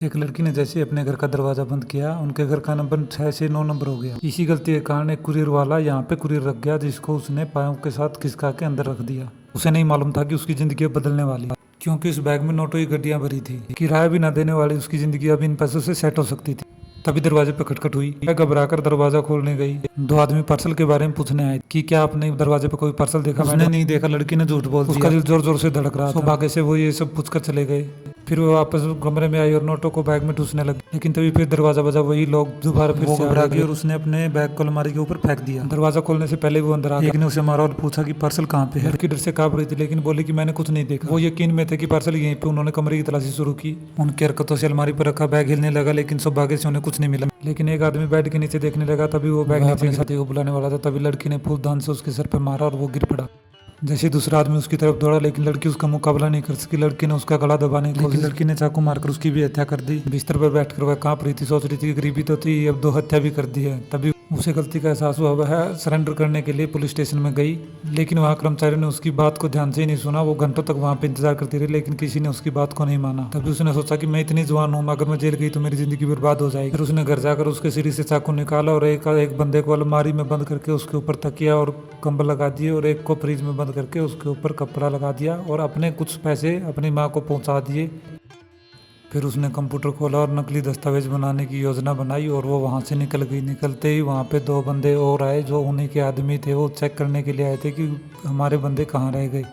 एक लड़की ने जैसे ही अपने घर का दरवाजा बंद किया, उनके घर का नंबर 6 से 9 नंबर हो गया। इसी गलती के कारण एक कुरियर वाला यहाँ पे कुरियर रख गया, जिसको उसने पायों के साथ खिसका के अंदर रख दिया। उसे नहीं मालूम था कि उसकी जिंदगी अब बदलने वाली है, क्योंकि उस बैग में नोटों की गड्डियां भरी थी। किराया भी न देने वाली उसकी जिंदगी अब इन पैसों से सेट हो सकती थी। तभी दरवाजे पे खटखट हुई। मैं घबराकर दरवाजा खोलने गई। दो आदमी पार्सल के बारे में पूछने आए कि क्या आपने दरवाजे पे कोई पार्सल देखा। उसने नहीं देखा। लड़की ने झूठ बोल दिया। उसका दिल जोर जोर से धड़क रहा था। सौभाग्य से वो ये सब पूछकर चले गए। फिर वो वापस कमरे में आई और नोटों को बैग में ठूसने लगी, लेकिन तभी फिर दरवाजा बजा। वही लोग दोबारा फिर से घबरा गए और उसने अपने बैग को अलमारी के ऊपर फेंक दिया। दरवाजा खोलने से पहले वो अंदर आ गया। एक ने उसे मारा और पूछा कि पार्सल कहाँ पे है। लड़की डर से कांप रही थी, लेकिन बोली कि मैंने कुछ नहीं देखा। वो यकीन में थे कि पार्सल यहीं पे। उन्होंने कमरे की तलाशी शुरू की। उनकी हरकतों से अलमारी पर रखा बैग हिलने लगा, लेकिन सौभाग्य से उन्हें कुछ नहीं मिला। लेकिन एक आदमी बेड के नीचे देखने लगा। तभी वो बैग अपने साथी को बुलाने वाला था। तभी लड़की ने फूलदान से उसके सर पर मारा और वो गिर पड़ा। जैसे दूसरा आदमी उसकी तरफ दौड़ा, लेकिन लड़की उसका मुकाबला नहीं कर सकी। लड़की ने उसका गला दबाने की कोशिश। लड़की ने चाकू मारकर उसकी भी हत्या कर दी। बिस्तर पर बैठकर वह कांप रही थी, सोच रही थी कि गरीबी तो थी, अब 2 हत्या भी कर दी है। तभी उसे गलती का एहसास हुआ। वह सरेंडर करने के लिए पुलिस स्टेशन में गई, लेकिन वहाँ कर्मचारी ने उसकी बात को ध्यान से ही नहीं सुना। वो घंटों तक वहाँ पे इंतजार करती रही, लेकिन किसी ने उसकी बात को नहीं माना। तभी उसने सोचा कि मैं इतनी जवान हूँ, अगर मैं जेल गई तो मेरी जिंदगी बर्बाद हो जाएगी। फिर उसने घर जाकर उसके सिर से चाकू निकाला और एक बंदे को अलमारी में बंद करके उसके ऊपर तकिया और कंबल लगा दिए, और एक को फ्रिज में बंद करके उसके ऊपर कपड़ा लगा दिया, और अपने कुछ पैसे अपनी माँ को पहुँचा दिए। फिर उसने कंप्यूटर खोला और नकली दस्तावेज बनाने की योजना बनाई, और वो वहाँ से निकल गई। निकलते ही वहाँ पे 2 बंदे और आए, जो उन्हीं के आदमी थे। वो चेक करने के लिए आए थे कि हमारे बंदे कहाँ रह गए।